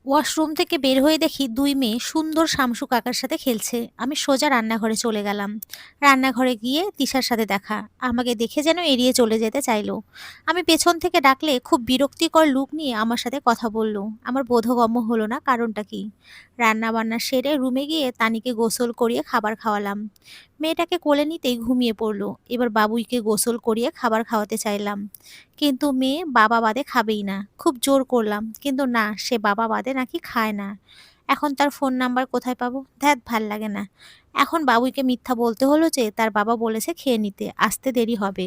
Washroom থেকে বের হয়ে দেখি দুই মেয়ে সুন্দর শামসু কাকার সাথে খেলছে। আমি সোজা রান্নাঘরে চলে গেলাম। রান্নাঘরে গিয়ে তিশার সাথে দেখা। আমাকে দেখে যেন এড়িয়ে চলে যেতে চাইলো। আমি পেছন থেকে ডাকলে খুব বিরক্তিকর লুক নিয়ে আমার সাথে কথা বলল। আমার বোধগম্য হলো না কারণটা কি। রান্না বান্না সেরে রুমে গিয়ে তানিকে গোসল করিয়ে খাবার খাওয়ালাম। মেয়েটাকে কোলে নিতেই ঘুমিয়ে পড়লো। এবার বাবুইকে গোসল করিয়ে খাবার খাওয়াতে চাইলাম, কিন্তু মেয়ে বাবা বাদে খাবেই না। খুব জোর করলাম, কিন্তু না, সে বাবা বাদে নাকি খায় না। এখন তার ফোন নাম্বার কোথায় পাবো? ধ্যাত, ভাল লাগে না। এখন বাবুইকে মিথ্যা বলতে হলো যে তার বাবা বলেছে খেয়ে নিতে, আসতে দেরি হবে।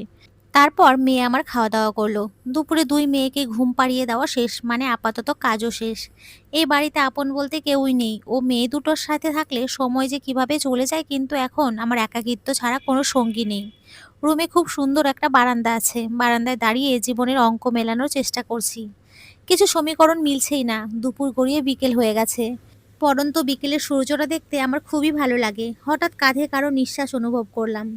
তারপর মেয়ে আমার খাওয়া দাওয়া করলো। দুপুরে দুই মেয়েকে ঘুম পাড়িয়ে দেওয়া শেষ, মানে আপাতত কাজও শেষ। এই বাড়িতে আপন বলতে কেউই নেই। ও মেয়ে দুটোর সাথে থাকলে সময় যে কিভাবে চলে যায়, কিন্তু এখন আমার একাকিত্ব ছাড়া কোনো সঙ্গী নেই। রুমে খুব সুন্দর একটা বারান্দা আছে। বারান্দায় দাঁড়িয়ে জীবনের অঙ্ক মেলানোর চেষ্টা করছি। কিছু সমীকরণ মিলছেই না। দুপুর গড়িয়ে বিকেল হয়ে গেছে। পড়ন্ত বিকেলের সূর্যটা দেখতে আমার খুবই ভালো লাগে। হঠাৎ কাঁধে কারো নিঃশ্বাস অনুভব করলাম।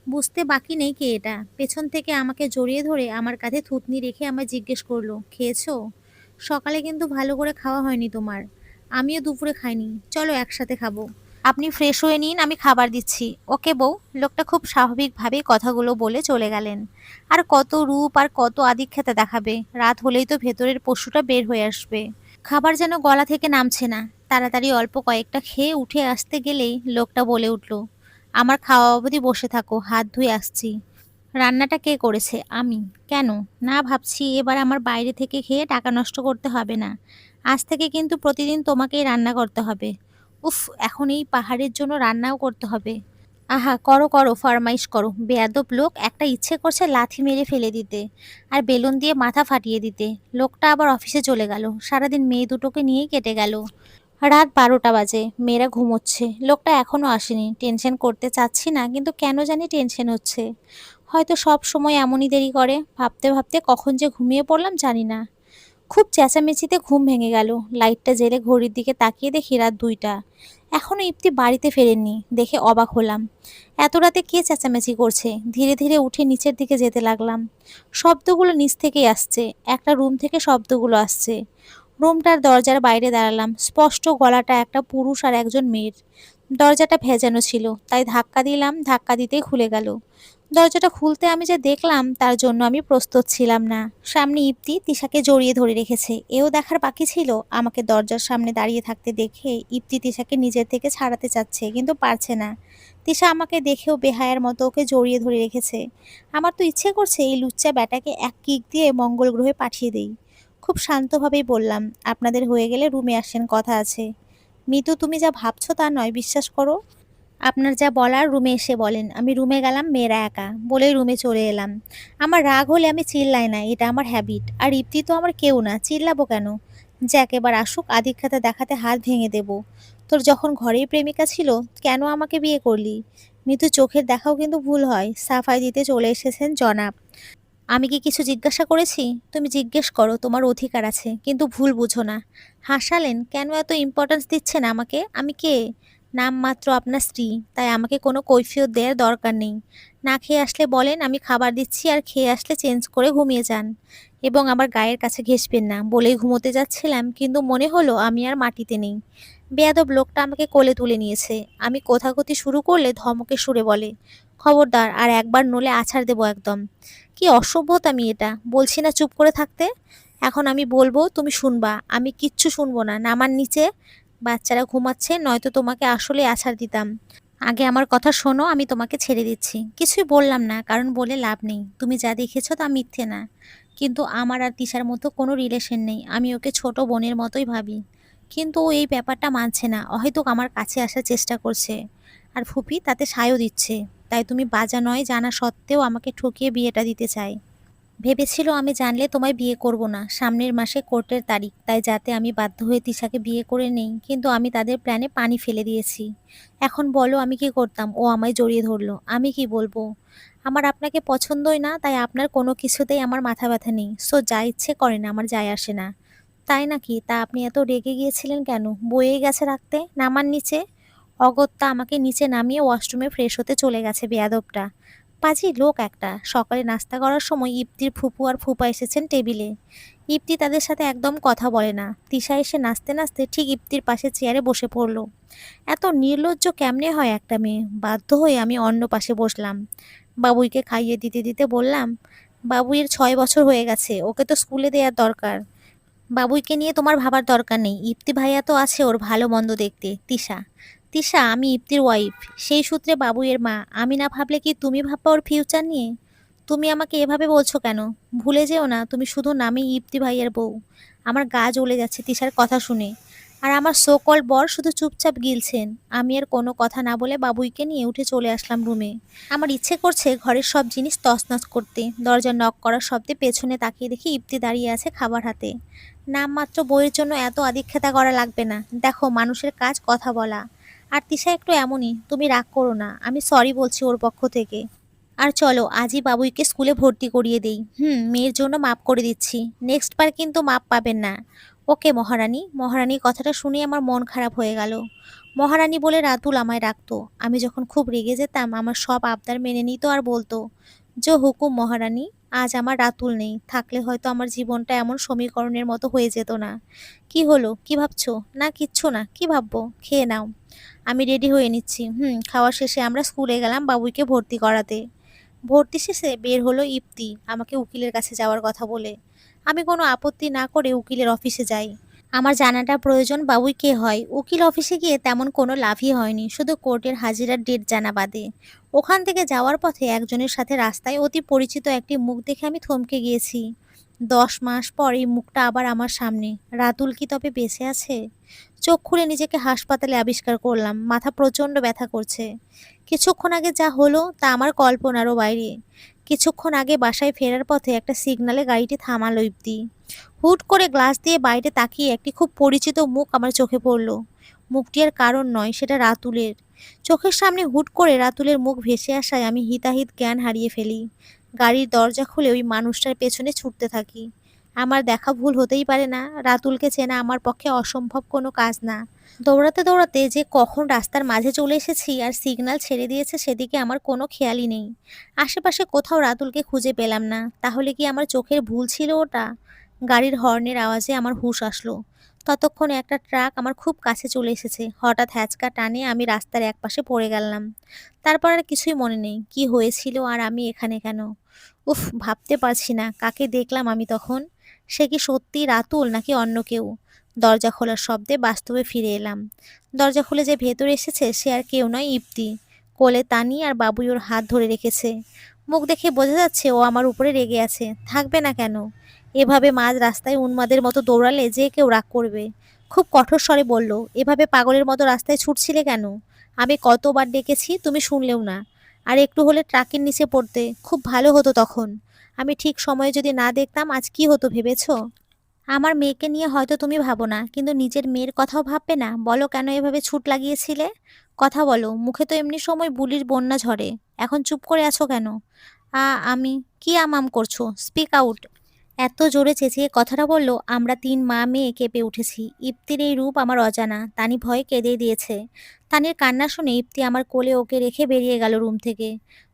বুঝতে বাকি নেই কে এটা। পেছন থেকে আমাকে জড়িয়ে ধরে আমার কাঁধে থুতনি রেখে আমায় জিজ্ঞেস করলো, খেয়েছো? সকালে কিন্তু ভালো করে খাওয়া হয়নি তোমার। আমিও দুপুরে খাইনি, চলো একসাথে খাবো। আপনি ফ্রেশ হয়ে নিন, আমি খাবার দিচ্ছি। ওকে বউ। লোকটা খুব স্বাভাবিকভাবেই কথাগুলো বলে চলে গেলেন। আর কত রূপ আর কত আদিক্ষেতা দেখাবে। রাত হলেই তো ভেতরের পশুটা বের হয়ে আসবে। খাবার যেন গলা থেকে নামছে না। তাড়াতাড়ি অল্প কয়েকটা খেয়ে উঠে আসতে গেলেই লোকটা বলে উঠল, আমার খাওয়া অবধি বসে থাকো, হাত ধুয়ে আসছি। রান্নাটা কে করেছে? আমি। কেন? না, ভাবছি এবার আমার বাইরে থেকে খেয়ে টাকা নষ্ট করতে হবে না। আজ থেকে কিন্তু প্রতিদিন তোমাকেই রান্না করতে হবে। উফ, এখন এই পাহাড়ের জন্য রান্নাও করতে হবে। আহা, করো করো, ফরমাইশ করো। বেয়াদব লোক একটা, ইচ্ছে করছে লাথি মেরে ফেলে দিতে আর বেলুন দিয়ে মাথা ফাটিয়ে দিতে। লোকটা আবার অফিসে চলে গেল। সারাদিন মেয়ে দুটোকে নিয়েই কেটে গেল। রাত 12টা বাজে, মেয়েরা ঘুমোচ্ছে। লোকটা এখনো আসেনি। টেনশন করতে চাচ্ছি না, কিন্তু কেন জানি টেনশন হচ্ছে। হয়তো সব সময় এমনই দেরি করে। ভাবতে ভাবতে কখন যে ঘুমিয়ে পড়লাম জানি না। খুব চেঁচামেচিতে ঘুম ভেঙে গেল। লাইটটা জেলে ঘড়ির দিকে তাকিয়ে দেখি রাত 2টা। এখনো ইপ্তি বাড়িতে ফেরেননি। দেখে অবাক হলাম। এত রাতে কে চেঁচামেচি করছে? ধীরে ধীরে উঠে নিচের দিকে যেতে লাগলাম। শব্দগুলো নিচ থেকেই আসছে। একটা রুম থেকে শব্দগুলো আসছে। রুমটার দরজার বাইরে দাঁড়ালাম। স্পষ্ট গলাটা একটা পুরুষ আর একজন মেয়ের। দরজাটা ভেজানো ছিল, তাই ধাক্কা দিলাম। ধাক্কা দিতেই খুলে গেল। দরজাটা খুলতে আমি যে দেখলাম তার জন্য আমি প্রস্তুত ছিলাম না। সামনে ইপ্তি তিশাকে জড়িয়ে ধরে রেখেছে। এও দেখার বাকি ছিল। আমাকে দরজার সামনে দাঁড়িয়ে থাকতে দেখে ইপ্তি তিশাকে নিজের থেকে ছাড়াতে চাচ্ছে, কিন্তু পারছে না। তিশা আমাকে দেখেও বেহায়ার মতো ওকে জড়িয়ে ধরে রেখেছে। আমার তো ইচ্ছে করছে এই লুচ্চা ব্যাটাকে এক কিক দিয়ে মঙ্গল গ্রহে পাঠিয়ে দেই। খুব শান্তভাবেই বললাম, আপনাদের হয়ে গেলে রুমে আসেন, কথা আছে। মিতু, তুমি যা ভাবছো তা নয়, বিশ্বাস করো। আপনার যা বলার রুমে এসে বলেন। আমি রুমে গেলাম, মেয়েরা একা বলেই রুমে চলে এলাম। আমার রাগ হলে আমি চিল্লাই না, এটা আমার হ্যাবিট। আর ইপ্তি তো আমার কেউ না, চিল্লাবো কেন? জ্যাক এবার আসুক, আধিক্যতা দেখাতে হাত ভেঙে দেব। তোর যখন ঘরেই প্রেমিকা ছিল, কেন আমাকে বিয়ে করলি? মিতু, চোখের দেখাও কিন্তু ভুল হয়। সাফাই দিতে চলে এসেছেন জনাব। আমি কি কিছু জিজ্ঞাসা করেছি? তুমি জিজ্ঞেস করো, তোমার অধিকার আছে, কিন্তু ভুল বুঝো না। হাসালেন কেন? এত ইম্পর্ট্যান্স দিচ্ছেন আমাকে? আমি কে? নামমাত্র আপনার স্ত্রী, তাই আমাকে কোনো কৈফিয়ত দেওয়ার দরকার নেই। না খেয়ে আসলে বলেন, আমি খাবার দিচ্ছি, আর খেয়ে আসলে চেঞ্জ করে ঘুমিয়ে যান। এবং আমার গায়ের কাছে ঘেঁষবেন না। বলেই ঘুমোতে যাচ্ছিলাম, কিন্তু মনে হলো আমি আর মাটিতে নেই। বেয়াদব লোকটা আমাকে কোলে তুলে নিয়েছে। আমি কোথাকুতি শুরু করলে ধমকে সুরে বলে, খবরদার, আর একবার নলে আছাড় দেবো একদম। কি অসভ্যতামি এটা! বলছি না চুপ করে থাকতে? এখন আমি বলবো, তুমি শুনবা। আমি কিচ্ছু শুনবো না। নামান নিচে। বাচ্চারা ঘুমাচ্ছে, নয়তো তোমাকে আসলে আছাড় দিতাম। আগে আমার কথা শোনো, আমি তোমাকে ছেড়ে দিচ্ছি। কিছুই বললাম না, কারণ বলে লাভ নেই। তুমি যা দেখেছো তা মিথ্যে না। কিন্তু আমার আর তিশার মতো কোনো রিলেশন নেই। আমি ওকে ছোট বোনের মতোই ভাবি। কিন্তু ও এই ব্যাপারটা মানছে না। অহেতুক আমার কাছে আসার চেষ্টা করছে। আর ফুপি তাতে সায়ও দিচ্ছে। তাই তুমি বাজা নয় জানা সত্ত্বেও আমাকে ঠকিয়ে বিয়েটা দিতে চাই। ভেবেছিল আমি জানলে তোমায় বিয়ে করব না। সামনের মাসে কোর্টের তারিখ, তাই যাতে আমি বাধ্য হয়ে তিশাকে বিয়ে করে নেই। কিন্তু আমি তাদের প্ল্যানে পানি ফেলে দিয়েছি। এখন বলো আমি কি করতাম? ও আমায় জড়িয়ে ধরলো। আমি কি বলবো? আমার আপনাকে পছন্দই না, তাই আপনার কোনো কিছুতেই আমার মাথা ব্যথা নেই। সো যা ইচ্ছে করেন, আমার যায় আসে না। তাই নাকি? তা আপনি এত রেগে গিয়েছিলেন কেন? বয়ে গেছে রাখতে। নামান নিচে। অগত্যা আমাকে নিচে নামিয়ে ওয়াশরুমে ফ্রেশ হতে চলে গেছে বেয়াদবটা। পাজি লোক একটা। সকালে নাস্তা করার সময় ইপ্তির ফুপু আর ফুপা এসেছেন টেবিলে। ইপ্তি তাদের সাথে একদম কথা বলে না। তিশা এসে নাচতে নাচতে ঠিক ইপ্তির পাশে চেয়ারে বসে পড়লো। এত নির্লজ্জ কেমনে হয় একটা মেয়ে! বাধ্য হয়ে আমি অন্য পাশে বসলাম। বাবুইকে খাইয়ে দিতে দিতে বললাম, বাবুইয়ের 6 বছর হয়ে গেছে, ওকে তো স্কুলে দেওয়ার দরকার। বাবুইকে নিয়ে তোমার ভাবার দরকার নেই, ইপ্তি ভাইয়া তো আছে ওর ভালো মন্দ দেখতে। তিশা, তিশা আমি ইপ্তির ওয়াইফ, সেই সূত্রে বাবুইয়ের মা। আমি না ভাবলে কি তুমি ভাববা ওর ফিউচার নিয়ে? তুমি আমাকে এভাবে বলছো কেন? ভুলে যেও না তুমি শুধু নামেই ইপ্তি ভাইয়ের বউ। আমার গা জ্বলে যাচ্ছে তিশার কথা শুনে। আর আমার সো কল্ড বর শুধু চুপচাপ গিলছেন। আমি আর কোনো কথা না বলে বাবুইকে নিয়ে উঠে চলে আসলাম রুমে। আমার ইচ্ছে করছে ঘরের সব জিনিস তছনছ করতে। দরজা নক করার শব্দে পেছনে তাকিয়ে দেখি ইপ্তি দাঁড়িয়ে আছে খাবার হাতে। নামমাত্র বইয়ের জন্য এত আদিক্ষেতা করা লাগবে না। দেখো মানুষের কাজ কথা বলা। আর তিশা একটু এমনই, তুমি রাগ করো না, আমি সরি বলছি ওর পক্ষ থেকে। আর চলো আজই বাবুইকে স্কুলে ভর্তি করিয়ে দেই। মেয়ের জন্য মাপ করে দিচ্ছি, নেক্সট বার কিন্তু মাপ পাবেন না। ওকে মহারানী। মহারানীর কথাটা শুনে আমার মন খারাপ হয়ে গেল। মহারানী বলে রাতুল আমায় রাখতো। আমি যখন খুব রেগে যেতাম আমার সব আবদার মেনে নিত আর বলতো, জো হুকুম মহারানী। আজ আমার রাতুল নেই, থাকলে হয়তো আমার জীবনটা এমন সমীকরণের মতো হয়ে যেত না। কি হলো, কি ভাবছো? না কিচ্ছু না, কি ভাববো, খেয়ে নাও। আমি রেডি হয়ে নিচ্ছি। খাওয়া শেষে আমরা স্কুলে গেলাম বাবুইকে ভর্তি করাতে। ভর্তি শেষে বের হলো ইপ্তি আমাকে উকিলের কাছে যাওয়ার কথা বলে। আমি কোনো আপত্তি না করে উকিলের অফিসে যাই। আমার জানাটা প্রয়োজন বাবুই কে হয়। উকিল অফিসে গিয়ে তেমন কোনো লাভই হয়নি, শুধু কোর্টের হাজিরার ডেট জানা বাদে। ওখান থেকে যাওয়ার পথে একজনের সাথে রাস্তায় অতি পরিচিত একটি মুখ দেখে আমি থমকে গিয়েছি। 10 মাস পর এই মুখটা আবার আমার সামনে। রাতুল কি তবে বেঁচে আছে? চোখ খুলে নিজেকে হাসপাতালে আবিষ্কার করলাম, মাথা প্রচণ্ড ব্যথা করছে। কিছুক্ষণ আগে যা হলো তা আমার কল্পনারও বাইরে। কিছুক্ষণ আগে বাসায় ফেরার পথে একটা সিগনালে গাড়িটি থামালো ইপ্তি। হুট করে গ্লাস দিয়ে বাইরে তাকিয়ে একটি খুব পরিচিত মুখ আমার চোখে পড়ল। মুখটি আর কারণ নয়, সেটা রাতুলের। চোখের সামনে হুট করে রাতুলের মুখ ভেসে আসায় আমি হিতাহিত জ্ঞান হারিয়ে ফেলি। গাড়ির দরজা খুলে ওই মানুষটার পেছনে ছুটতে থাকি। আমার দেখা ভুল হতেই পারে না, রাতুলকে চেনা আমার পক্ষে অসম্ভব কোনো কাজ না। দৌড়াতে দৌড়াতে যে কখন রাস্তার মাঝে চলে এসেছি আর সিগন্যাল ছেড়ে দিয়েছে সেদিকে আমার কোনো খেয়ালই নেই। আশেপাশে কোথাও রাতুলকে খুঁজে পেলাম না। তাহলে কি আমার চোখের ভুল ছিল ওটা? গাড়ির হর্নের আওয়াজে আমার হুঁশ আসলো। ততক্ষণে একটা ট্রাক আমার খুব কাছে চলে এসেছে। হঠাৎ হ্যাচকা টানে আমি রাস্তার একপাশে পড়ে গেলাম। তারপর আর কিছুই মনে নেই, কি হয়েছিল আর আমি এখানে কেন। উফ, ভাবতে পারছি না কাকে দেখলাম আমি তখন। সে কি সত্যি রাতুল নাকি অন্য কেউ? দরজা খোলার শব্দে বাস্তবে ফিরে এলাম। দরজা খুলে যে ভেতরে এসেছে সে আর কেউ নয়, ইপ্তি। কোলে তানি আর বাবুই ওর হাত ধরে রেখেছে। মুখ দেখে বোঝা যাচ্ছে ও আমার উপরে রেগে আছে। থাকবে না কেন? এভাবে মাঝ রাস্তায় উন্মাদের মতো দৌড়ালে যে কেউ রাগ করবে। খুব কঠোর স্বরে বলল, এভাবে পাগলের মতো রাস্তায় ছুটছিলে কেন? আমি কতবার ডেকেছি, তুমি শুনলেও না। আর একটু হলে ট্রাকের নিচে পড়তে, খুব ভালো হতো তখন। আমি ঠিক সময়ে যদি না দেখতাম আজ কি হতো ভেবেছো? আমার মেয়েকে নিয়ে হয়তো তুমি ভাবো না, কিন্তু নিজের মেয়ের কথাও ভাববে না? বলো কেন এভাবে ছুট লাগিয়েছিলে? কথা বলো, মুখে তো এমনি সময় বুলির বন্যা ঝরে। এখন চুপ করে আছো কেন? আমি কি আমাম করছো? Speak out. এত জোরে চেঁচিয়ে কথাটা বলল, আমরা 3 মা মেয়ে কেঁপে উঠেছি। ইপ্তির এই রূপ আমার অজানা, তানি ভয়ে কেঁদে দিয়েছে। তানির কান্না শুনে ইপ্তি আমার কোলে ওকে রেখে বেরিয়ে গেল রুম থেকে।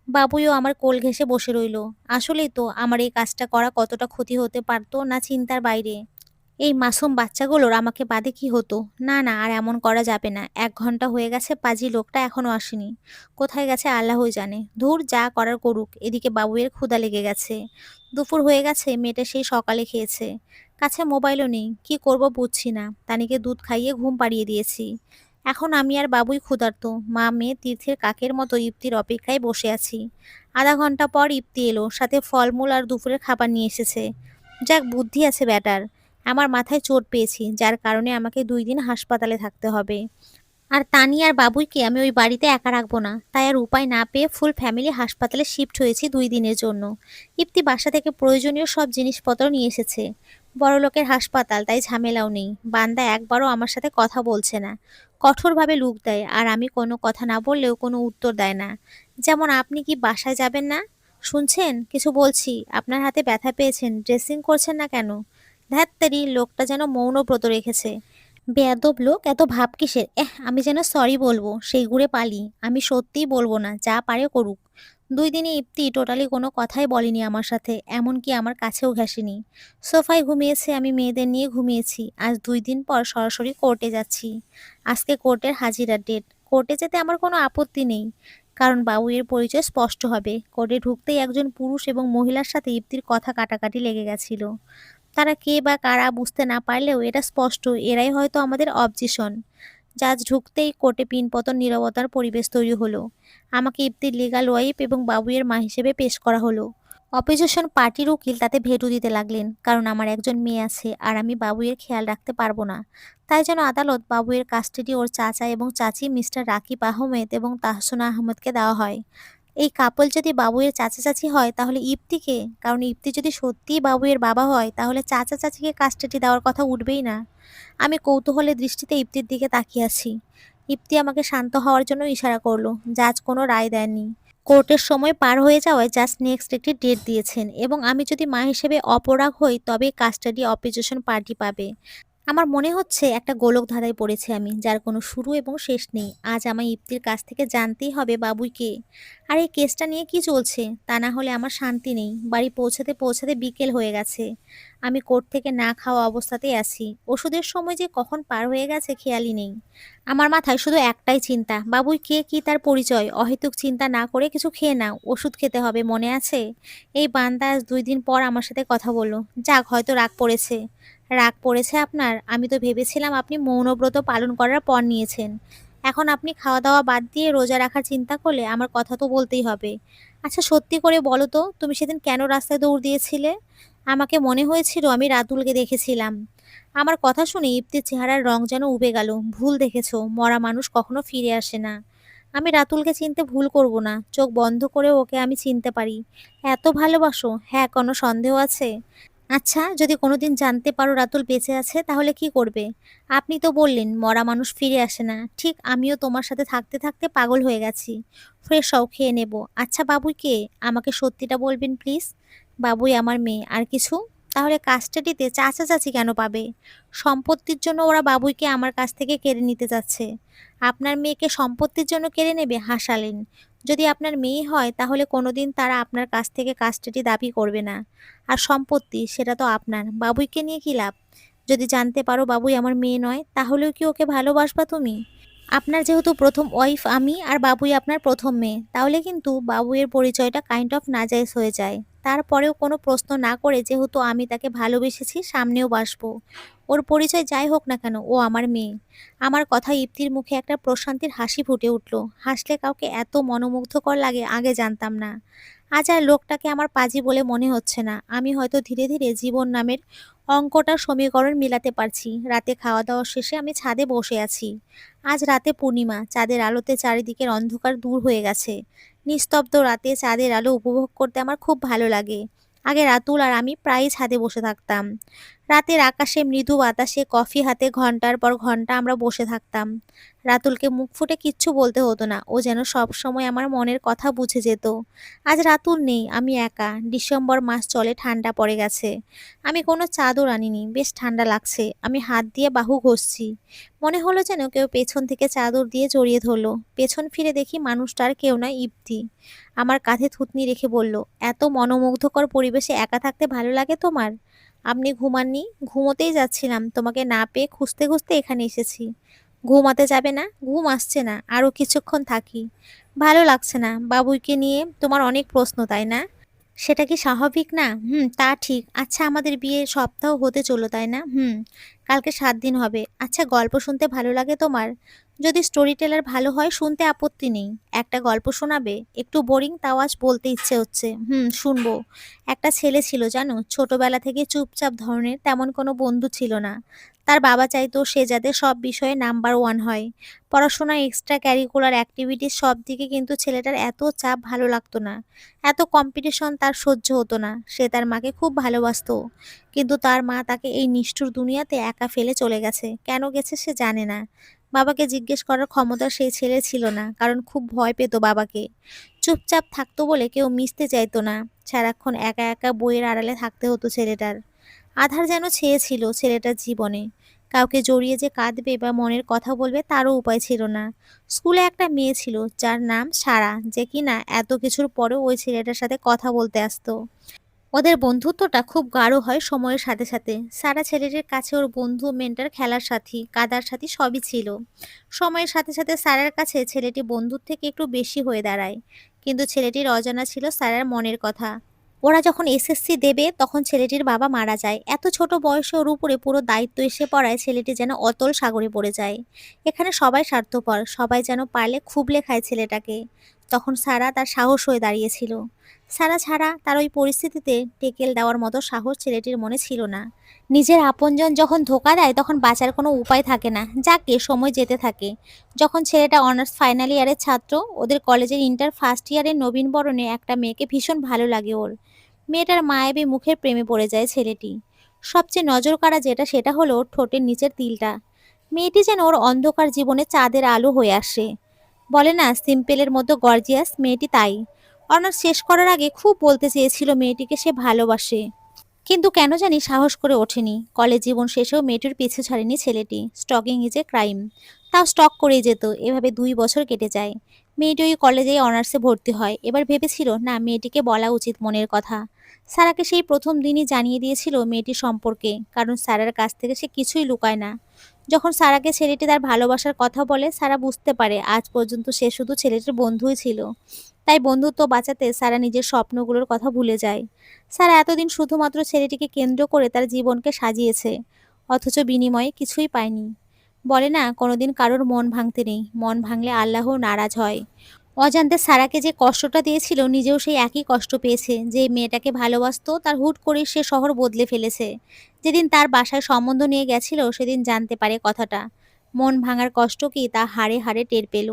বাবুইও আমার কোল ঘেঁষে বসে রইল। আসলেই তো আমার এই কাজটা করা কতটা ক্ষতি হতে পারতো না চিন্তার বাইরে। এই মাসুম বাচ্চাগুলোর আমাকে বাদে কি হতো? না না, আর এমন করা যাবে না। 1 ঘন্টা হয়ে গেছে, পাজি লোকটা এখনো আসেনি। কোথায় গেছে আল্লাহই জানে। ধুর, যা করার করুক। এদিকে বাবুয়ের ক্ষুধা লেগে গেছে। দুপুর হয়ে গেছে, মেয়েটা সেই সকালে খেয়েছে। কাছে মোবাইলও নেই, কি করব বুঝছি না। তানিকে দুধ খাইয়ে ঘুম পাড়িয়ে দিয়েছি। এখন আমি আর বাবুই ক্ষুধার্ত। মা মেয়ে তীর্থের কাকের মতো ইপ্তির অপেক্ষায় বসে আছি। আধা ঘন্টা পর ইপ্তি এলো, সাথে ফলমূল আর দুপুরের খাবার নিয়ে এসেছে। যাক, বুদ্ধি আছে ব্যাটার। আমার মাথায় চোট পেয়েছি, যার কারণে আমাকে 2 দিন হাসপাতালে থাকতে হবে। আর তানি আর বাবুইকে আমি ওই বাড়িতে একা রাখবো না, তাই আর উপায় না পেয়ে ফুল ফ্যামিলি হাসপাতালে শিফট হয়েছি 2 দিনের জন্য। ইপ্তি বাসা থেকে প্রয়োজনীয় সব জিনিসপত্র নিয়ে এসেছে। বড়লোকের হাসপাতাল, তাই ঝামেলাও নেই। বান্দা একবারও আমার সাথে কথা বলছে না, কঠোরভাবে লুক দেয়। আর আমি কোনো কথা না বললেও কোনো উত্তর দেয় না। যেমন, আপনি কি বাসায় যাবেন না? শুনছেন, কিছু বলছি। আপনার হাতে ব্যথা পেয়েছেন, ড্রেসিং করছেন না কেন? ধ্যাত্তেরি, লোকটা যেন মৌনব্রত রেখেছে। বেয়াদব লোক, এত ভাব কিসের? আমি যেন সরি বলবো সেই ঘুরে পালি। আমি সত্যিই বলবো না, যা পারে করুক। ২ দিনে ইপ্তি টোটালি কোনো কথাই বলেনি আমার সাথে, এমনকি আমার কাছেও ঘেঁষেনি। সোফায় ঘুমিয়েছে, আমি মেয়েদের নিয়ে ঘুমিয়েছি। আজ ২ দিন পর সরাসরি কোর্টে যাচ্ছি। আজকে কোর্টের হাজিরার ডেট। কোর্টে যেতে আমার কোনো আপত্তি নেই। কারণ বাবুইয়ের পরিচয় স্পষ্ট হবে। কোর্টে ঢুকতেই একজন পুরুষ এবং মহিলার সাথে ইপ্তির কথা কাটাকাটি লেগে গেছিল। তারা কে বা কারা বুঝতে না পারলেও এটা স্পষ্ট, এরাই হয়তো আমাদের অবজেশন। জাজ ঢুকতেই কোর্টে পিনপতন নীরবতার পরিবেশ তৈরি হলো। আমাকে ইপ্তির লিগাল ওয়াইফ এবং বাবুইয়ের মা হিসেবে পেশ করা হলো। অপোজিশন পার্টির উকিল তাতে ভেটু দিতে লাগলেন, কারণ আমার একজন মেয়ে আছে আর আমি বাবুইয়ের খেয়াল রাখতে পারবো না। তাই যেন আদালত বাবুইয়ের কাস্টাডি ওর চাচা এবং চাচি মিস্টার রাকিব আহমেদ এবং তাহসুনা আহমেদকে দেওয়া হয়। এই কাপল যদি বাবুইয়ের চাচা চাচি হয় তাহলে ইপ্তিকে, কারণ ইপ্তি যদি সত্যিই বাবুইয়ের বাবা হয় তাহলে চাচা চাচিকে কাস্টাডি দেওয়ার কথা উঠবেই না। আমি কৌতূহলের দৃষ্টিতে ইপ্তির দিকে তাকিয়ে আছি। ইপ্তি আমাকে শান্ত হওয়ার জন্য ইশারা করলো। জাজ কোনো রায় দেননি। কোর্টের সময় পার হয়ে যাওয়ায় জাস্ট নেক্সট একটি ডেট দিয়েছেন এবং আমি যদি মা হিসেবে অপরাগ হই তবে কাস্টাডি অপোজিশন পার্টি পাবে। আমার মনে হচ্ছে একটা গোলকধাঁধায় পড়েছি আমি, যার কোনো শুরু এবং শেষ নেই। আজ আমায় ইপ্তির কাছ থেকে জানতেই হবে বাবুই কে, আর এই কেসটা নিয়ে কি চলছে। তা না হলে আমার শান্তি নেই। বাড়ি পৌঁছাতে পৌঁছাতে বিকেল হয়ে গেছে। আমি কোর্ট থেকে না খাওয়া অবস্থাতেই আছি। ওষুধের সময় যে কখন পার হয়ে গেছে খেয়ালই নেই। আমার মাথায় শুধু একটাই চিন্তা, বাবুই কে, কি তার পরিচয়। অহেতুক চিন্তা না করে কিছু খেয়ে নাও, ওষুধ খেতে হবে, মনে আছে? এই বান্দা আজ ২ দিন পর আমার সাথে কথা বললো। যাক, হয়তো রাগ পড়েছে। রাগ পড়েছে আপনার? আমি তো ভেবেছিলাম আপনি মৌনব্রত পালন করার পর নিয়েছেন। এখন আপনি খাওয়া দাওয়া বাদ দিয়ে রোজা রাখার চিন্তা করলে আমার কথা তো বলতেই হবে। আচ্ছা, সত্যি করে বলো তো, তুমি সেদিন কেন রাস্তায় দৌড় দিয়েছিলে? আমাকে মনে হয়েছিল আমি রাতুলকে দেখেছিলাম। আমার কথা শুনে ইপ্তির চেহারার রং যেন উবে গেল। ভুল দেখেছো, মরা মানুষ কখনো ফিরে আসে না। আমি রাতুলকে চিনতে ভুল করব না। চোখ বন্ধ করে ওকে আমি চিনতে পারি। এত ভালোবাসো? হ্যাঁ, কোনো সন্দেহ আছে? আচ্ছা, যদি কোনোদিন জানতে পারো রাতুল বেঁচে আছে তাহলে কি করবে? আপনি তো বললেন মরা মানুষ ফিরে আসে না। ঠিক আমিও তোমার সাথে থাকতে থাকতে পাগল হয়ে গেছি। ফ্রেশ হও, খেয়ে নেব। আচ্ছা, বাবুই কে? আমাকে সত্যিটা বলবেন প্লিজ। বাবুই আমার মেয়ে। আর কিছু? তাহলে কাস্টাডিতে চাচা চাচি কেন পাবে? সম্পত্তির জন্য ওরা বাবুইকে আমার কাছ থেকে কেড়ে নিতে যাচ্ছে। আপনার মেয়েকে সম্পত্তির জন্য কেড়ে নেবে? হাসালেন। যদি আপনার মেয়ে হয় তাহলে কোনোদিন তারা আপনার কাছ থেকে কাস্টাডি দাবি করবে না। আর সম্পত্তি সেটা তো আপনার। বাবুইকে নিয়ে কি লাভ? যদি জানতে পারো বাবুই আমার মেয়ে নয় তাহলেও কি ওকে ভালোবাসবা তুমি? আপনার যেহেতু প্রথম ওয়াইফ আমি আর বাবুই আপনার প্রথম মেয়ে, তাহলে কিন্তু বাবুইয়ের পরিচয়টা কাইন্ড অফ নাজায়েজ হয়ে যায়। তারপরেও কোনো প্রশ্ন না করে যেহেতু আমি তাকে ভালোবেসেছি, সামনেও বাসবো। ওর পরিচয় যাই হোক না কেন, ও আমার মেয়ে। আমার কথায় ইপ্তির মুখে একটা প্রশান্তির হাসি ফুটে উঠল। হাসলে কাউকে এত মনোমুগ্ধকর লাগে আগে জানতাম না। আজ আর লোকটাকে আমার পাজি বলে মনে হচ্ছে না। আমি হয়তো ধীরে ধীরে জীবন নামের অঙ্কটা সমীকরণ মিলাতে পারছি। রাতে খাওয়া দাওয়া শেষে আমি ছাদে বসে আছি। আজ রাতে পূর্ণিমা, চাঁদের আলোতে চারিদিকের অন্ধকার দূর হয়ে গেছে। নিস্তব্ধ রাতে চাঁদের আলো উপভোগ করতে আমার খুব ভালো লাগে। আগে রাতুল আর আমি প্রায়ই ছাদে বসে থাকতাম। রাতের আকাশে মৃদু বাতাসে কফি হাতে ঘন্টার পর ঘন্টা আমরা বসে থাকতাম। রাতুলকে মুখ ফুটে কিচ্ছু বলতে হতো না, ও যেন সব সময় আমার মনের কথা বুঝে যেত। আজ রাতুল নেই, আমি একা। ডিসেম্বর মাস চলে, ঠান্ডা পড়ে গেছে। আমি কোনো চাদর আনিনি, বেশ ঠান্ডা লাগছে। আমি হাত দিয়ে বাহু ঘষছি। মনে হলো যেন কেউ পেছন থেকে চাদর দিয়ে জড়িয়ে ধরলো। পেছন ফিরে দেখি মানুষটা আর কেউ নয়, ইপ্তি। আমার কাঁধে থুতনি রেখে বলল, এত মনোমুগ্ধকর পরিবেশে একা থাকতে ভালো লাগে তোমার? আপনি ঘুমাননি? ঘুমোতেই যাচ্ছিলাম, তোমাকে না পেয়ে খুঁজতে খুঁজতে এখানে এসেছি। ঘুমাতে যাবে না? ঘুম আসছে না, আরও কিছুক্ষণ থাকি। ভালো লাগছে না? বাবুইকে নিয়ে তোমার অনেক প্রশ্ন, তাই না? সেটা কি স্বাভাবিক না? তা ঠিক। আচ্ছা, আমাদের বিয়ে সপ্তাহ হতে চলল, তাই না? কালকে ৭ দিন হবে। আচ্ছা, গল্প শুনতে ভালো লাগে তোমার? যদি স্টোরি টেলার ভালো হয় শুনতে আপত্তি নেই। একটা গল্প শোনাবে? একটু বোরিং, তাও আজ বলতে ইচ্ছে হচ্ছে। শুনবো। একটা ছেলে ছিল জানো, ছোটবেলা থেকে চুপচাপ ধরনের, তেমন কোনো বন্ধু ছিল না। তার বাবা চাইতো সে যাতে সব বিষয়ে নাম্বার ওয়ান হয়। পড়াশোনা, এক্সট্রা ক্যারিকুলার অ্যাক্টিভিটিস সব দিকে, কিন্তু ছেলেটার এত চাপ ভালো লাগতো না। এত কম্পিটিশন তার সহ্য হতো না। সে তার মাকে খুব ভালোবাসতো। কিন্তু তার মা তাকে এই নিষ্ঠুর দুনিয়াতে একা ফেলে চলে গেছে। কেন গেছে সে জানে না। বাবাকে জিজ্ঞেস করার ক্ষমতা সেই ছেলে ছিল না, কারণ খুব ভয় পেত বাবাকে। চুপচাপ থাকতো বলে কেউ মিশতে চাইতো না। সারাক্ষণ একা একা বইয়ের আড়ালে থাকতে হতো ছেলেটার। আধার যেন ছেয়েছিল ছেলেটার জীবনে। কাউকে জড়িয়ে যে কাঁদবে বা মনের কথা বলবে তারও উপায় ছিল না। স্কুলে একটা মেয়ে ছিল যার নাম সারা, যে কিনা এত কিছুর পরেও ওই ছেলেটার সাথে কথা বলতে আসতো। ওদের বন্ধুত্বটা খুব গাঢ় হয় সময়ের সাথে সাথে। সারা ছেলেটির কাছে ওর বন্ধু, মেন্টর, খেলার সাথী, কাদার সাথী সবই ছিল। সময়ের সাথে সাথে সারার কাছে ছেলেটি বন্ধুর থেকে একটু বেশি হয়ে দাঁড়ায়। কিন্তু ছেলেটির অজানা ছিল সারার মনের কথা। ওরা যখন এসএসসি দেবে তখন ছেলেটির বাবা মারা যায়। এত ছোট বয়সে ওর উপরে পুরো দায়িত্ব এসে পড়ায় ছেলেটি যেন অতল সাগরে পড়ে যায়। এখানে সবাই স্বার্থপর, সবাই যেন পারলে খুবলে খায় ছেলেটাকে। তখন সারা তার সাহস হয়ে দাঁড়িয়েছিল। সারা ছাড়া তার ওই পরিস্থিতিতে টেকেল দেওয়ার মতো সাহস ছেলেটির মনে ছিল না। নিজের আপনজন যখন ধোকা দেয় তখন বাঁচার কোনো উপায় থাকে না, যাকে সময় যেতে থাকে। যখন ছেলেটা অনার্স ফাইনাল ইয়ারের ছাত্র, ওদের কলেজের ইন্টার ফার্স্ট ইয়ারের নবীনবরণে একটা মেয়েকে ভীষণ ভালো লাগে ওর। মেয়েটার মায়াবী মুখের প্রেমে পড়ে যায় ছেলেটি। সবচেয়ে নজর কাড়া যেটা সেটা হলো ওর ঠোঁটের নিচের তিলটা। মেয়েটি যেন ওর অন্ধকার জীবনে চাঁদের আলো হয়ে আসে। বলে না সিম্পলের মধ্যে গর্জিয়াস, মেয়েটি তাই। অনার্স শেষ করার আগে খুব বলতে চেয়েছিল মেয়েটিকে সে ভালোবাসে, কিন্তু কেন জানি সাহস করে ওঠেনি। কলেজ জীবন শেষেও মেয়েটির পিছু ছাড়েনি ছেলেটি। স্টকিং ইজ এ ক্রাইম, তাও স্টক করেই যেত। এভাবে 2 বছর কেটে যায়। মেয়েটি ওই কলেজেই অনার্সে ভর্তি হয়। এবার ভেবেছিল না মেয়েটিকে বলা উচিত মনের কথা। সারাকে সেই প্রথম দিনই জানিয়ে দিয়েছিল মেয়েটির সম্পর্কে, কারণ সারার কাছ থেকে সে কিছুই লুকায় না। যখন সারাকে ছেলেটি তার ভালোবাসার কথা বলে, সারা বুঝতে পারে আজ পর্যন্ত সে শুধু ছেলেটির বন্ধুই ছিল। তাই বন্ধুত্ব বাঁচাতে সারা নিজের স্বপ্নগুলোর কথা ভুলে যায়। সারা এতদিন শুধুমাত্র ছেলেটিকে কেন্দ্র করে তার জীবনকে সাজিয়েছে, অথচ বিনিময়ে কিছুই পায়নি। বলে না কোনোদিন কারোর মন ভাঙতে নেই, মন ভাঙলে আল্লাহ নারাজ হয়। অজান্তে সারাকে যে কষ্টটা দিয়েছিল নিজেও সেই একই কষ্ট পেয়েছে। যে মেয়েটাকে ভালোবাসতো তার হুট করে সে শহর বদলে ফেলেছে। যেদিন তার বাসায় সম্বন্ধ নিয়ে গেছিল সেদিন জানতে পারে কথাটা। মন ভাঙার কষ্ট কি তা হাড়ে হাড়ে টের পেল।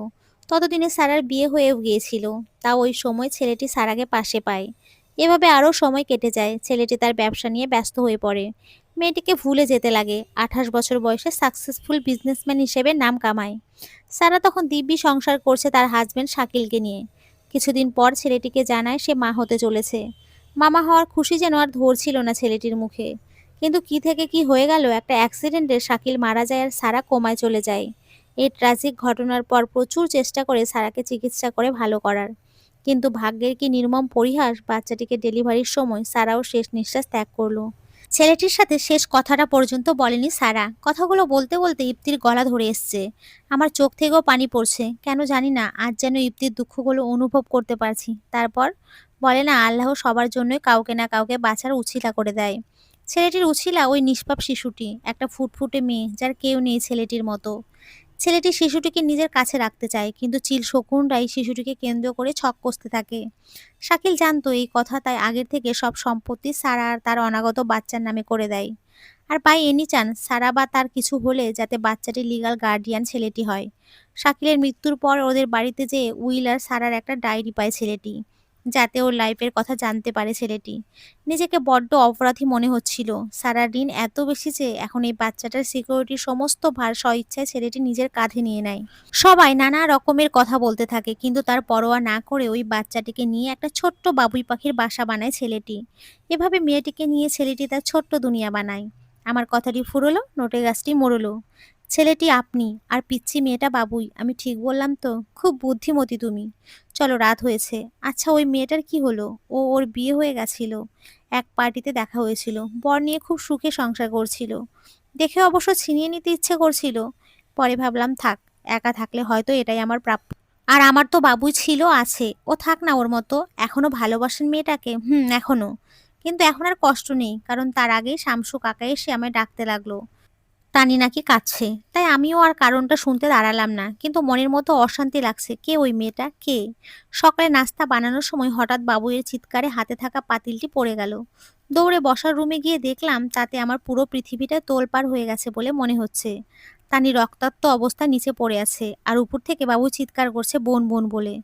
ততদিনে সারার বিয়ে হয়েও গিয়েছিল। তা ওই সময় ছেলেটি সারাকে পাশে পায়। এভাবে আরও সময় কেটে যায়। ছেলেটি তার ব্যবসা নিয়ে ব্যস্ত হয়ে পড়ে। মেয়েটিকে ভুলে যেতে লাগে। 28 বছর বয়সে সাকসেসফুল বিজনেসম্যান হিসেবে নাম কামায়। সারা তখন দিব্যি সংসার করছে তার হাজবেন্ড শাকিলকে নিয়ে। কিছুদিন পর ছেলেটিকে জানায় সে মা হতে চলেছে। মামা হওয়ার খুশি যেন আর ধরছিল না ছেলেটির মুখে। কিন্তু কি থেকে কি হয়ে গেল, একটা অ্যাক্সিডেন্টে শাকিল মারা যায় আর সারা কোমায় চলে যায়। এই ট্র্যাজিক ঘটনার পর প্রচুর চেষ্টা করে সারাকে চিকিৎসা করে ভালো করার। কিন্তু ভাগ্যের কি নির্মম পরিহাস, বাচ্চাটিকে ডেলিভারির সময় সারাও শেষ নিঃশ্বাস ত্যাগ করলো। ছেলেটির সাথে শেষ কথাটা পর্যন্ত বলেনি সারা। কথাগুলো বলতে বলতে ইপ্তির গলা ধরে এসছে। আমার চোখ থেকেও পানি পড়ছে। কেন জানি না আজ যেন ইপ্তির দুঃখগুলো অনুভব করতে পারছি। তারপর বলে না আল্লাহ সবার জন্যই কাউকে না কাউকে বাঁচার উছিলা করে দেয়। ছেলেটির উছিলা ওই নিষ্পাপ শিশুটি, একটা ফুটফুটে মেয়ে যার কেউ নেই ছেলেটির মতো। ছেলেটি শিশুটিকে নিজের কাছে রাখতে চায়, কিন্তু চিল শকুনরাই শিশুটিকে কেন্দ্র করে ছক কষতে থাকে। শাকিল জানতো এই কথা, তাই আগের থেকে সব সম্পত্তি সারা আর তার অনাগত বাচ্চার নামে করে দেয়। আর বাই এনি চান সারা বা তার কিছু হলে যাতে বাচ্চাটির লিগাল গার্ডিয়ান ছেলেটি হয়। শাকিলের মৃত্যুর পর ওদের বাড়িতে যেয়ে উইল আর সারার একটা ডায়েরি পায় ছেলেটি, যাতে ওর লাইফের কথা জানতে পারে ছেলেটি। নিজেকে বড্ড অপরাধী মনে হচ্ছিল। সারার ঋণ এত বেশি যে এখন এই বাচ্চাটার সিকিউরিটির সমস্ত ভার স্বইচ্ছায় ছেলেটি নিজের কাঁধে নিয়ে নেয়। সবাই নানা রকমের কথা বলতে থাকে, কিন্তু তার পরোয়া না করে ওই বাচ্চাটিকে নিয়ে একটা ছোট্ট বাবুই পাখির বাসা বানায় ছেলেটি। এভাবে মেয়েটিকে নিয়ে ছেলেটি তার ছোট্ট দুনিয়া বানায়। আমার কথাটি ফুরলো, নোটে গাছটি মরলো। ছেলেটি আপনি, আর পিচ্ছি মেয়েটা বাবুই। আমি ঠিক বললাম তো? খুব বুদ্ধিমতী তুমি। চলো, রাত হয়েছে। আচ্ছা, ওই মেয়েটার কি হলো? ওর বিয়ে হয়ে গেছিল। এক পার্টিতে দেখা হয়েছিল। বর নিয়ে খুব সুখে সংসার করছিল। দেখে অবশ্য ছিনিয়ে নিতে ইচ্ছে করছিল। পরে ভাবলাম থাক, একা থাকলে হয়তো এটাই আমার প্রাপ্য। আর আমার তো বাবুই ছিল, আছে। ও থাক না ওর মতো। এখনো ভালোবাসেন মেয়েটাকে? এখনো। কিন্তু এখন আর কষ্ট নেই, কারণ তার আগেই শামসু কাকা এসে আমায় ডাকতে লাগলো। টানি নাকি কাঁদছে। তাই আমিও আর কারণটা শুনতে দাঁড়ালাম না, কিন্তু মনের মতো অশান্তি লাগছে। কে ওই মেয়েটা, কে? সকালে নাস্তা বানানোর সময় হঠাৎ বাবুয়ের চিৎকারে হাতে থাকা পাতিলটি পড়ে গেল। দৌড়ে বসার রুমে গিয়ে দেখলাম তাতে আমার পুরো পৃথিবীটা তোলপাড় হয়ে গেছে বলে মনে হচ্ছে। তানি রক্তাক্ত অবস্থায় নিচে পড়ে আছে, আর উপর থেকে বাবু চিৎকার করছে বোন বোন বলে।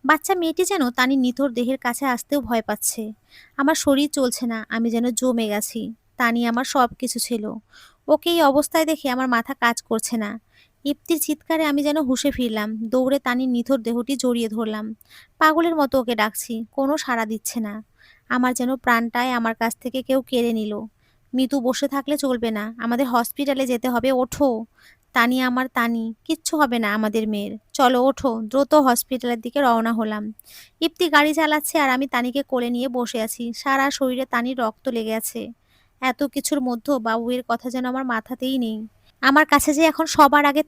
বাচ্চা মেয়েটি যেন তানি নিথর দেহের কাছে আসতেও ভয় পাচ্ছে। আমার শরীর চলছে না, আমি যেন জমে গেছি। তানি আমার সব কিছু ছিল। ওকে এই অবস্থায় দেখে আমার মাথা কাজ করছে না। ইপ্তির চিৎকারে আমি যেন হুঁশে ফিরলাম। দৌড়ে তানির নিথর দেহটি জড়িয়ে ধরলাম। পাগলের মতো ওকে ডাকছি, কোনো সাড়া দিচ্ছে না। আমার যেন প্রাণটাই আমার কাছ থেকে কেউ কেড়ে নিল। মিতু বসে থাকলে চলবে না, আমাদের হসপিটালে যেতে হবে, ওঠো। তানি আমার তানি, কিচ্ছু হবে না আমাদের মেয়ের, চলো ওঠো। দ্রুত হসপিটালের দিকে রওনা হলাম। ইপ্তি গাড়ি চালাচ্ছে আর আমি তানিকে কোলে নিয়ে বসে আছি, সারা শরীরে তানির রক্ত লেগে আছে। এত কিছুর মধ্যেও বাবুয়ের কথা যেন আমার মাথাতেই নেই। আমার কাছে যে এখন সবার আগে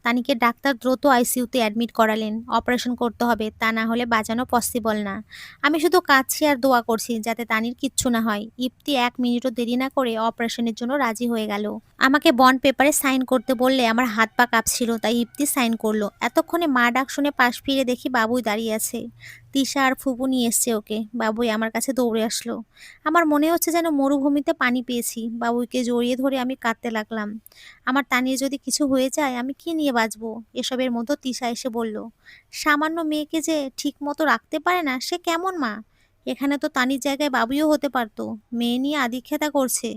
তানিকে ডাক্তার দ্রুত আইসিইউতে অ্যাডমিট করালেন, অপারেশন করতে হবে, তা না হলে বাঁচানো পসিবল না। আমি শুধু কাঁদছি আর দোয়া করছি যাতে তানির কিচ্ছু না হয়। ইপ্তি 1 মিনিটও দেরি না করে অপারেশনের জন্য রাজি হয়ে গেল। আমাকে বন্ড পেপারে সাইন করতে বললে আমার হাত পা কাঁপছিল, তাই ইপ্তি সাইন করলো। এতক্ষণে মা ডাক শুনে পাশ ফিরে দেখি বাবুই দাঁড়িয়ে আছে। তিশা আর ফুপু নিয়ে এসছে ওকে। বাবুই আমার কাছে দৌড়ে আসলো। আমার মনে হচ্ছে যেন মরুভূমিতে পানি পেয়েছি। বাবুইকে জড়িয়ে ধরে আমি কাঁদতে লাগলাম। আমার তানির যদি কিছু হয়ে যায় আমি কি নিয়ে বাঁচবো? এসবের মধ্যে তিশা এসে বলল, সামান্য মেয়েকে যে ঠিক মতো রাখতে পারে না সে কেমন মা? এখানে তো তানির জায়গায় বাবুইও হতে পারতো। মেয়ে নিয়ে আদিক্ষেতা করছে।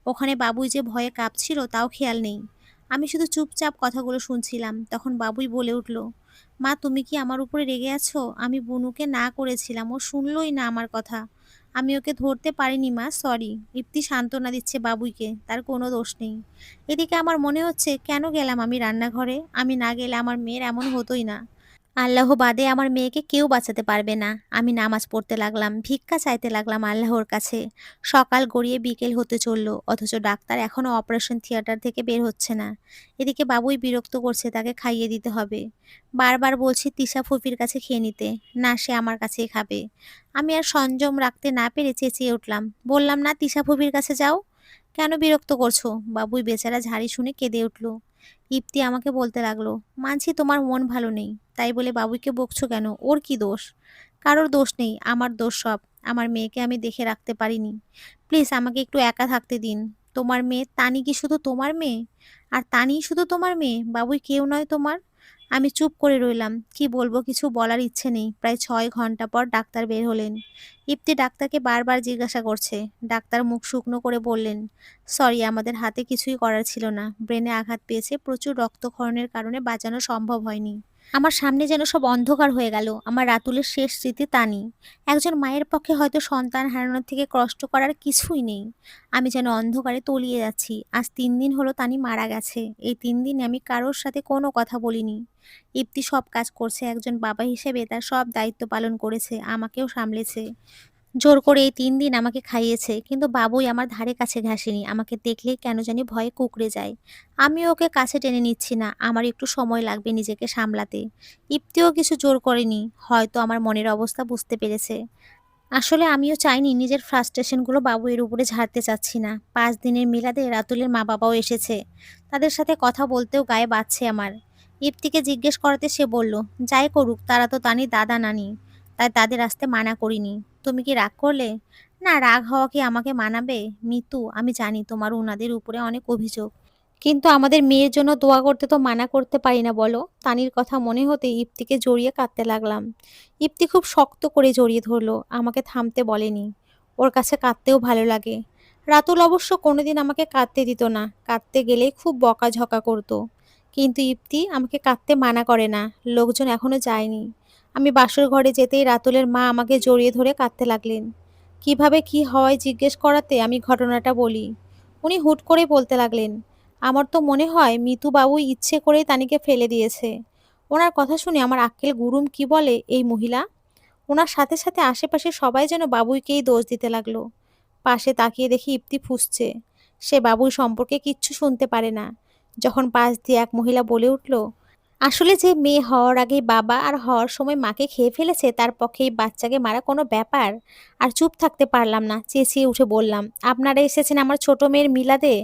ওখানে বাবুই যে ভয়ে কাঁপছিল তাও খেয়াল নেই। আমি শুধু চুপচাপ কথাগুলো শুনছিলাম। তখন বাবুই বলে উঠল, মা তুমি কি আমার উপরে রেগে আছো? আমি বুনুকে না করেছিলাম, ও শুনলই না আমার কথা। আমি ওকে ধরতে পারিনি মা, সরি। ইপ্তি সান্ত্বনা দিচ্ছে বাবুইকে, তার কোনো দোষ নেই। এদিকে আমার মনে হচ্ছে কেন গেলাম আমি রান্নাঘরে? আমি না গেলে আমার মেয়ের এমন হতোই না। আল্লাহ বাদে আমার মেয়েকে কেউ বাঁচাতে পারবে না। আমি নামাজ পড়তে লাগলাম, ভিক্ষা চাইতে লাগলাম আল্লাহর কাছে। সকাল গড়িয়ে বিকেল হতে চলল, অথচ ডাক্তার এখনো অপারেশন থিয়েটার থেকে বের হচ্ছে না। এদিকে বাবুই বিরক্ত করছে, তাকে খাইয়ে দিতে হবে। বারবার বলছি তিশা ফুপির কাছে খেয়ে নিতে, না সে আমার কাছেই খাবে। আমি আর সংযম রাখতে না পেরে চেঁচিয়ে উঠলাম, বললাম না তিশা ফুপির কাছে যাও। কেন বিরক্ত করছো? বাবুই বেচারা ঝাড়ি শুনে কেঁদে উঠল। ইপ্তি আমাকে বলতে লাগলো, মানছি তোমার মন ভালো নেই, তাই বলে বাবুইকে বকছো কেন? ওর কি দোষ? কারোর দোষ নেই, আমার দোষ সব। আমার মেয়েকে আমি দেখে রাখতে পারিনি। প্লিজ আমাকে একটু একা থাকতে দিন। তোমার মেয়ে তানি কি শুধু তোমার মেয়ে? আর তানি শুধু তোমার মেয়ে? বাবুই কেউ নয় তোমার? আমি চুপ করে রইলাম, কি বলবো কিছু বলার ইচ্ছে নেই। প্রায় 6 ঘন্টা পর ডাক্তার বের হলেন। ইপ্তি ডাক্তারকে বারবার জিজ্ঞাসা করছে। ডাক্তার মুখ শুকনো করে বললেন, সরি আমাদের হাতে কিছুই করার ছিল না, ব্রেনে আঘাত পেয়েছে, প্রচুর রক্তক্ষরণের কারণে বাঁচানো সম্ভব হয়নি। আমার সামনে যেন সব অন্ধকার হয়ে গেল। আমার রাতুলের শেষ স্মৃতি তানি। একজন মায়ের পক্ষে হয়তো সন্তান হারানোর থেকে কষ্ট করার কিছুই নেই। আমি যেন অন্ধকারে তলিয়ে যাচ্ছি। আজ 3 দিন হলো তানি মারা গেছে। এই 3 দিনে আমি কারোর সাথে কোনো কথা বলিনি। ইপ্তি সব কাজ করছে, একজন বাবা হিসেবে তার সব দায়িত্ব পালন করেছে, আমাকেও সামলেছে। জোর করে এই 3 দিন আমাকে খাইয়েছে, কিন্তু বাবুই আমার ধারে কাছে ঘেঁষেনি। আমাকে দেখলেই কেন জানি ভয়ে কুঁকড়ে যায়। আমি ওকে কাছে টেনে নিচ্ছি না, আমার একটু সময় লাগবে নিজেকে সামলাতে। ইপ্তিও কিছু জোর করেনি, হয়তো আমার মনের অবস্থা বুঝতে পেরেছে। আসলে আমিও চাইনি নিজের ফ্রাস্ট্রেশনগুলো বাবুয়ের উপরে ঝাড়তে চাচ্ছি না। 5 দিনের মিলাদে রাতুলের মা বাবাও এসেছে। তাদের সাথে কথা বলতেও গায়ে বাজছে আমার। ইপ্তিকে জিজ্ঞেস করাতে সে বলল, যাই করুক তারা তো তানি দাদা নানি, তাই তাদের আসতে মানা করিনি। তুমি কি রাগ করলে? না, রাগ হওয়া কি আমাকে মানাবে? মিতু, আমি জানি তোমার উনাদের উপরে অনেক অভিযোগ, কিন্তু আমাদের মেয়ের জন্য দোয়া করতে তো মানা করতে পারি না বলো? তানির কথা মনে হতে ইপ্তিকে জড়িয়ে কাঁদতে লাগলাম। ইপ্তি খুব শক্ত করে জড়িয়ে ধরলো, আমাকে থামতে বলেনি। ওর কাছে কাঁদতেও ভালো লাগে। রাতুল অবশ্য কোনোদিন আমাকে কাঁদতে দিত না, কাঁদতে গেলেই খুব বকাঝকা করতো। কিন্তু ইপ্তি আমাকে কাঁদতে মানা করে না। লোকজন এখনো যায়নি। আমি বাসর ঘরে যেতেই রাতুলের মা আমাকে জড়িয়ে ধরে কাঁদতে লাগলেন। কিভাবে কি হয় জিজ্ঞেস করাতে আমি ঘটনাটা বলি। উনি হুট করে বলতে লাগলেন, আমার তো মনে হয় মিতু বাবু ইচ্ছে করেই তানিকে ফেলে দিয়েছে। ওনার কথা শুনে আমার আক্কেল গুরুম কি বলে এই মহিলা। ওনার সাথে সাথে আশেপাশে সবাই যেন বাবুইকেই দোষ দিতে লাগলো। পাশে তাকিয়ে দেখি ইপ্তি ফুঁসছে। সে বাবুই সম্পর্কে কিচ্ছু শুনতে পারে না। যখন পাশ দিয়ে এক মহিলা বলে উঠল, আসলে যে মেয়ে হওয়ার আগেই বাবা আর হওয়ার সময় মাকে খেয়ে ফেলেছে তার পক্ষে এই বাচ্চাকে মারা কোনো ব্যাপার? আর চুপ থাকতে পারলাম না, চেঁচিয়ে উঠে বললাম, আপনারা এসেছেন আমার ছোট মেয়ের মিলাদে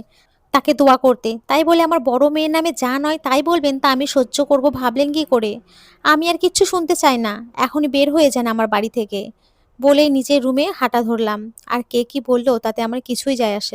তাকে দোয়া করতে, তাই বলে আমার বড় মেয়ের নামে যা নয় তাই বলবেন তা আমি সহ্য করব ভাবলেন কি করে? আমি আর কিচ্ছু শুনতে চাই না, এখনই বের হয়ে যান আমার বাড়ি থেকে। বলেই নিজের রুমে হাঁটা ধরলাম। আর কে কি বললো তাতে আমার কিছুই যায় আসে না।